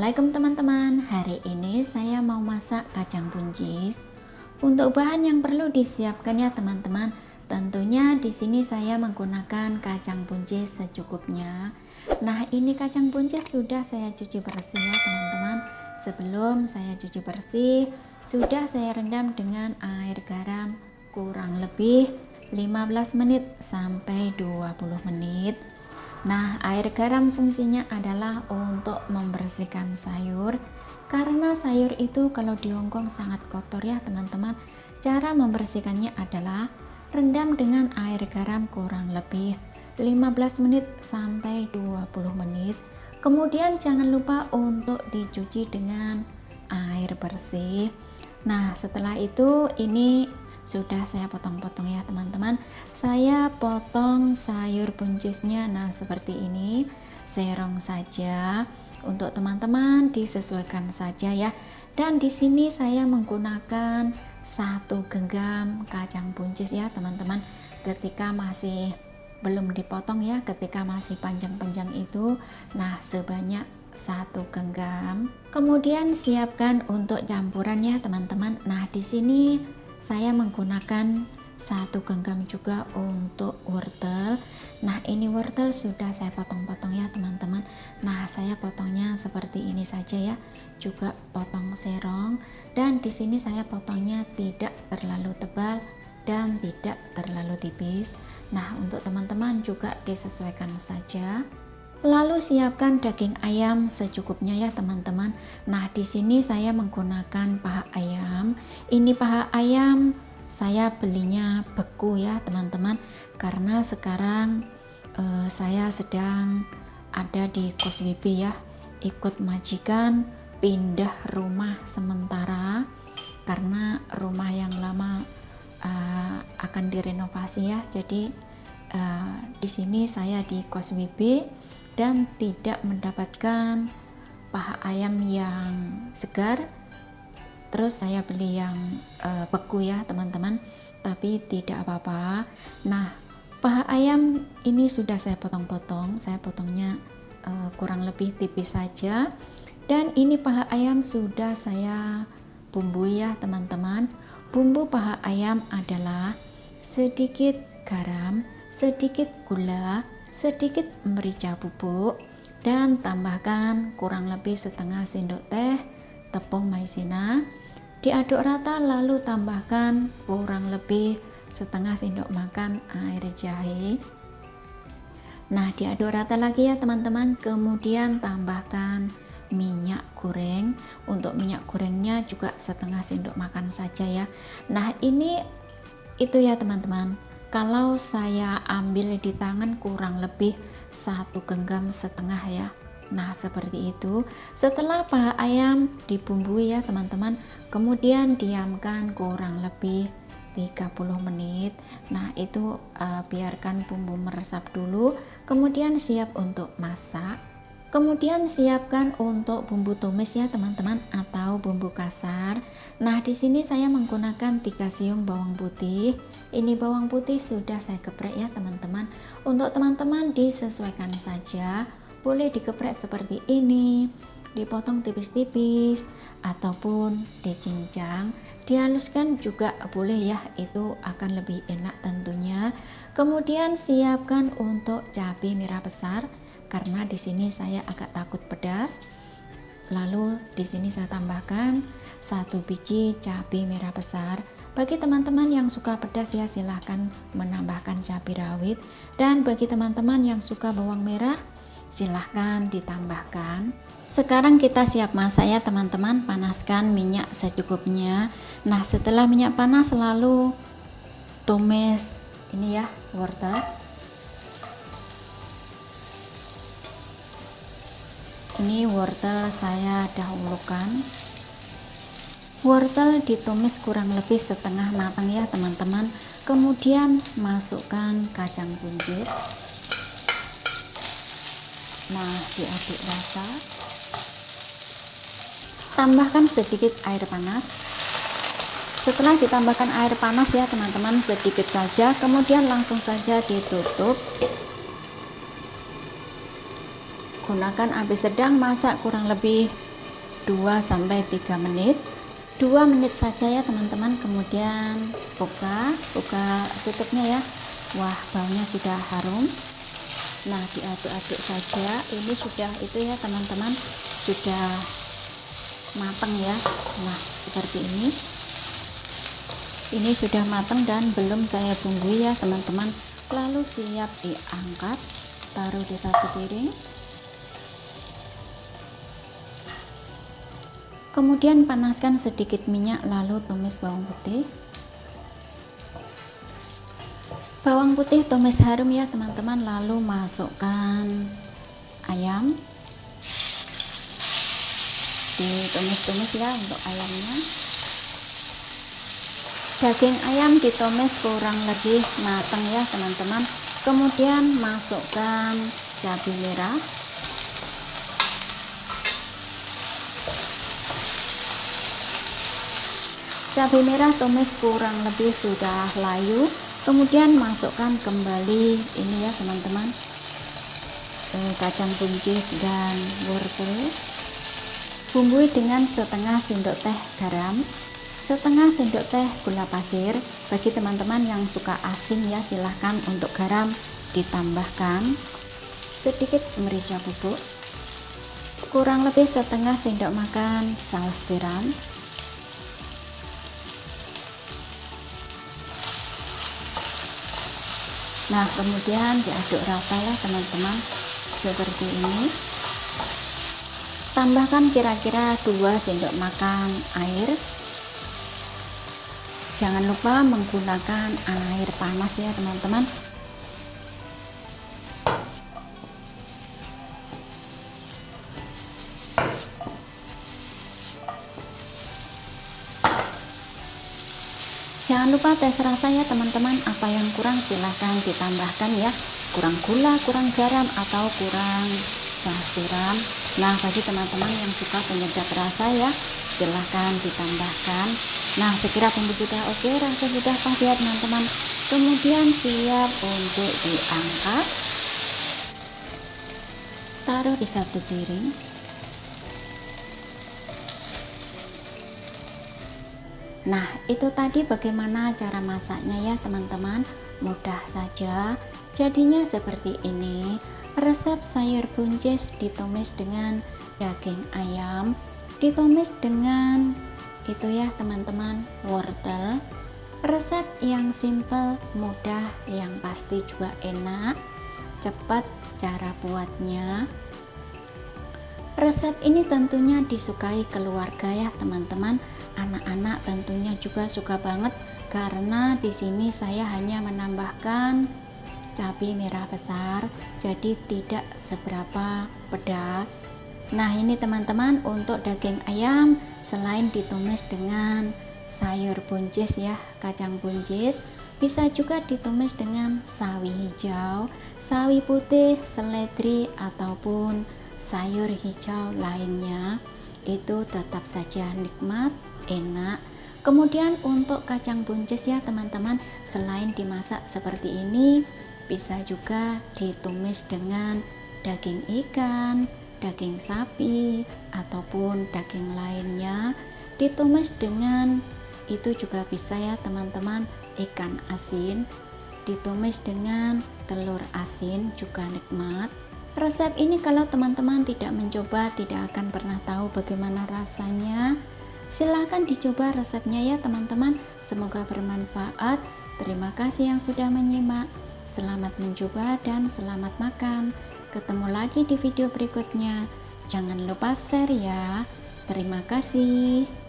Assalamualaikum teman-teman. Hari ini saya mau masak kacang buncis. Untuk bahan yang perlu disiapkan ya teman-teman. Tentunya di sini saya menggunakan kacang buncis secukupnya. Nah, ini kacang buncis sudah saya cuci bersih ya teman-teman. Sebelum saya cuci bersih, sudah saya rendam dengan air garam kurang lebih 15 menit sampai 20 menit. Nah, air garam fungsinya adalah untuk membersihkan sayur, karena sayur itu kalau di Hongkong sangat kotor ya teman-teman. Cara membersihkannya adalah rendam dengan air garam kurang lebih 15 menit sampai 20 menit. Kemudian jangan lupa untuk dicuci dengan air bersih. Nah, setelah itu ini sudah saya potong-potong ya teman-teman. Saya potong sayur buncisnya nah seperti ini, serong saja. Untuk teman-teman disesuaikan saja ya. Dan di sini saya menggunakan 1 genggam kacang buncis ya teman-teman. Ketika masih belum dipotong ya, ketika masih panjang-panjang itu, nah sebanyak 1 genggam. Kemudian siapkan untuk campuran ya teman-teman. Nah, di sini saya menggunakan 1 genggam juga untuk wortel. Nah, ini wortel sudah saya potong-potong ya teman-teman. Nah, saya potongnya seperti ini saja ya. Juga potong serong, dan di sini saya potongnya tidak terlalu tebal dan tidak terlalu tipis. Nah, untuk teman-teman juga disesuaikan saja. Lalu siapkan daging ayam secukupnya ya teman-teman. Nah, di sini saya menggunakan paha ayam. Ini paha ayam saya belinya beku ya teman-teman, karena sekarang saya sedang ada di kos WB ya, ikut majikan pindah rumah sementara karena rumah yang lama akan direnovasi ya. Jadi di sini saya di kos WB dan tidak mendapatkan paha ayam yang segar, terus saya beli yang beku ya teman-teman, tapi tidak apa-apa. Nah, paha ayam ini sudah saya potong-potong, saya potongnya kurang lebih tipis saja. Dan ini paha ayam sudah saya bumbui ya teman-teman. Bumbu paha ayam adalah sedikit garam, sedikit gula, sedikit merica bubuk, dan tambahkan kurang lebih setengah sendok teh tepung maizena. Diaduk rata, lalu tambahkan kurang lebih setengah sendok makan air jahe. Nah, diaduk rata lagi ya teman-teman. Kemudian tambahkan minyak goreng. Untuk minyak gorengnya juga setengah sendok makan saja ya. Nah, ini itu ya teman-teman. Kalau saya ambil di tangan kurang lebih 1 genggam setengah ya. Nah, seperti itu. Setelah paha ayam dibumbui ya teman-teman, kemudian diamkan kurang lebih 30 menit. Nah, itu biarkan bumbu meresap dulu, kemudian siap untuk masak. Kemudian siapkan untuk bumbu tumis ya teman-teman, atau bumbu kasar. Nah, di sini saya menggunakan 3 siung bawang putih. Ini bawang putih sudah saya geprek ya teman-teman. Untuk teman-teman disesuaikan saja. Boleh digeprek seperti ini, dipotong tipis-tipis, ataupun dicincang. Dihaluskan juga boleh ya, itu akan lebih enak tentunya. Kemudian siapkan untuk cabai merah besar, karena di sini saya agak takut pedas. Lalu di sini saya tambahkan 1 biji cabai merah besar. Bagi teman-teman yang suka pedas ya silahkan menambahkan cabai rawit, dan bagi teman-teman yang suka bawang merah silahkan ditambahkan. Sekarang kita siap masak ya teman-teman. Panaskan minyak secukupnya. Nah, setelah minyak panas lalu tumis ini ya wortel. Ini wortel saya dahulukan. Wortel ditumis kurang lebih setengah matang ya teman-teman. Kemudian masukkan kacang buncis. Nah, diaduk rata. Tambahkan sedikit air panas. Setelah ditambahkan air panas ya teman-teman, sedikit saja, kemudian langsung saja ditutup. Gunakan api sedang, masak kurang lebih 2-3 menit. 2 menit saja ya teman-teman, kemudian buka tutupnya ya. Wah, baunya sudah harum. Nah, diaduk-aduk saja. Ini sudah itu ya teman-teman, sudah matang ya. Nah, seperti ini sudah matang dan belum saya bumbui ya teman-teman. Lalu siap diangkat, taruh di satu piring. Kemudian panaskan sedikit minyak, lalu tumis bawang putih. Bawang putih tumis harum ya teman-teman, lalu masukkan ayam. Ditumis-tumis ya untuk ayamnya. Daging ayam ditumis kurang lebih matang ya teman-teman. Kemudian masukkan cabai merah. Cabai merah tumis kurang lebih sudah layu. Kemudian masukkan kembali ini ya teman-teman, kacang buncis dan wortel. Bumbui dengan setengah sendok teh garam, setengah sendok teh gula pasir. Bagi teman-teman yang suka asin ya, silahkan untuk garam ditambahkan. Sedikit merica bubuk, kurang lebih setengah sendok makan saus tiram. Nah, kemudian diaduk rata ya teman-teman, seperti ini. Tambahkan kira-kira 2 sendok makan air. Jangan lupa menggunakan air panas ya teman-teman. Jangan lupa tes rasa ya teman-teman, apa yang kurang silahkan ditambahkan ya, kurang gula, kurang garam, atau kurang saus tiram. Nah, bagi teman-teman yang suka penyedap rasa ya, silahkan ditambahkan. Nah, sekira bumbu sudah oke, rasa sudah pas ya teman-teman. Kemudian siap untuk diangkat, taruh di satu piring. Nah, itu tadi bagaimana cara masaknya ya teman-teman. Mudah saja, jadinya seperti ini. Resep sayur buncis ditumis dengan daging ayam, ditumis dengan itu ya teman-teman, wortel. Resep yang simple, mudah, yang pasti juga enak, cepat cara buatnya. Resep ini tentunya disukai keluarga ya teman-teman. Anak-anak tentunya juga suka banget, karena di sini saya hanya menambahkan cabai merah besar, jadi tidak seberapa pedas. Nah, ini teman-teman, untuk daging ayam selain ditumis dengan sayur buncis ya, kacang buncis, bisa juga ditumis dengan sawi hijau, sawi putih, seledri, ataupun sayur hijau lainnya. Itu tetap saja nikmat, enak. Kemudian untuk kacang buncis ya teman-teman, selain dimasak seperti ini, bisa juga ditumis dengan daging ikan, daging sapi, ataupun daging lainnya. Ditumis dengan itu juga bisa ya teman-teman, ikan asin, ditumis dengan telur asin juga nikmat. Resep ini kalau teman-teman tidak mencoba, tidak akan pernah tahu bagaimana rasanya. Silahkan dicoba resepnya ya teman-teman, semoga bermanfaat. Terima kasih yang sudah menyimak. Selamat mencoba dan selamat makan. Ketemu lagi di video berikutnya. Jangan lupa share ya. Terima kasih.